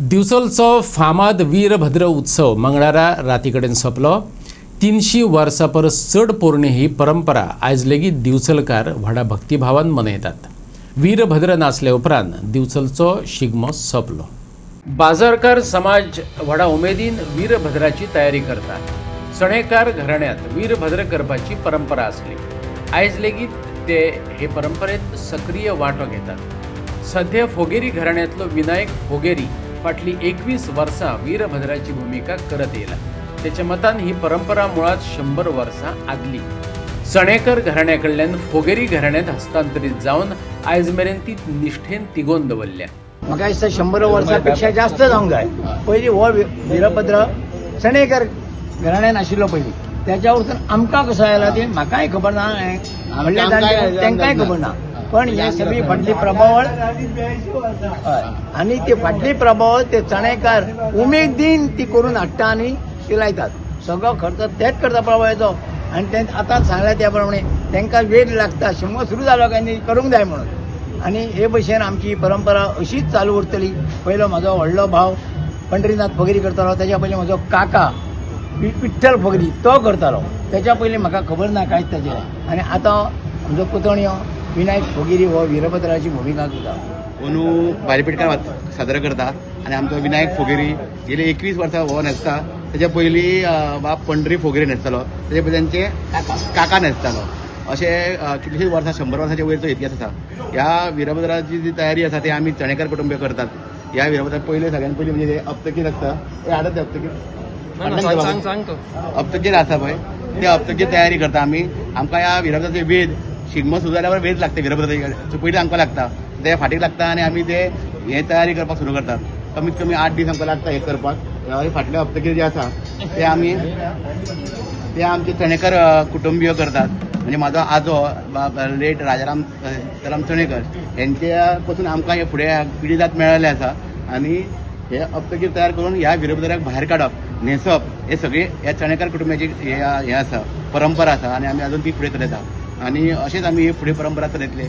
दिवचलचो फामाद वीरभद्र उत्सव मंगळारा राती कडेन सोंपलो। 300 वर्सां परस चड पोरणी ही परंपरा आयज लेगीत दिवचलकार व्हडा भक्तिभावान मनयतात। वीरभद्र नाचले उपरांत दिवचलचो शिगमो सोंपलो। बाजारकार समाज व्हडा उमेदीन वीरभद्राची तयारी करतात। सणेकार घराण्यांत वीरभद्र करपाची परंपरा आसली। आयज लेगीत ते हे परंपरेंत सक्रिय वांटो घेतात। सध्या फोगेरी घराण्यांतलो विनायक फोगेरी फाटली 21 वर्सां वीरभद्राची भूमिका करत येयला। त्याच्या मतान ही परंपरा मुळात 100 वर्सां आदली। सणेकर घराण्या कडल्यान फोगेरी घराण्यांत हस्तांतरीत जावन आयज मेरेन ती निश्ठेन तिगोवन दवरल्या। म्हाका दिसता 100 वर्सांपेक्षा जास्त जावंक जाय। पयलीं हो वीरभद्र सणेकर घराण्यान आशिल्लो पयलीं, त्याच्या वरसून आमकां कसो आयला ते म्हाकाय खबर ना, तांकांय खबर ना। पण हे सगळी फाटली प्रभावळ आणि ते फाटली प्रभावळ ते चणेकार उमेदीन ती करून हाडटा आणि ती लायतात। सगळो खर्च तेच करता प्रभावाचो आणि ते आतांच सांगल्या त्या प्रमाणे तांकां वेळ लागता। शिगमो सुरू जालो काय न्ही करूंक जाय म्हणून। आणि हे भशेन आमची परंपरा अशीच चालू उरतली। पयलो म्हजो व्हडलो भाव पंढरीनाथ फोगेरी करतालो, त्याच्या पयलीं म्हजो काका विठ्ठल फोगेरी तो करतालो, त्याच्या पयलीं म्हाका खबर ना कांयच ताचें। आनी आतां म्हजो पुतण्यो विनायक फोगेरी हो वीरभद्राची भूमिका करता। अंदू बारीपेटकार साजरा करता आणि आमचो विनायक फोगेरी गेले 21 वर्सां हो न्हेसता। तेच्या पयलीं बाप पंढरी फोगेरी न्हेसतालो, तेच्या पयलीं तांचे काका न्हेसतालो। अशें कितलींशीं वर्सां 100 वर्सांच्या वयरचो इतिहास आसा। ह्या वीरभद्राची जी तयारी आसा ती आमी चणेकार कुटुंबीय करतात। ह्या वीरभद्रा पयलीं सगळ्यान पयलीं म्हणजे हप्तकीर आसता, हे हाडत ते हप्तकीर आसा पळय, ते हप्तकीर तयारी करता आमी। आमकां ह्या वीरभद्राचे वेद शिगमो सुरू जाल्यार वेद लागता। वीरभद्राचे पयलीं आमकां लागता, ते फाटीक लागता आनी आमी ते हे तयारी करपाक सुरू करतात। कमीत कमी 8 दीस आमकां लागता हे करपाक। फाटले हप्तकीर जे आसा ते आमचे चणेकार कुटुंबीय करतात। म्हणजे म्हाजो आजो लेट राजाराम चणेकर यांच्या पासून आमकां हे फुडें पिढी जात मेळ्ळेले आसा। आनी हे हप्तकीर तयार करून ह्या वीरभद्राक भायर काडप, न्हेसप, हे सगळे ह्या चणेकार कुटुंबाची हे आसा, परंपरा आसा। आनी आमी अजून ती फुडें चलयता आणि अशेंच आमी ही फुडें परंपरा चलयतले।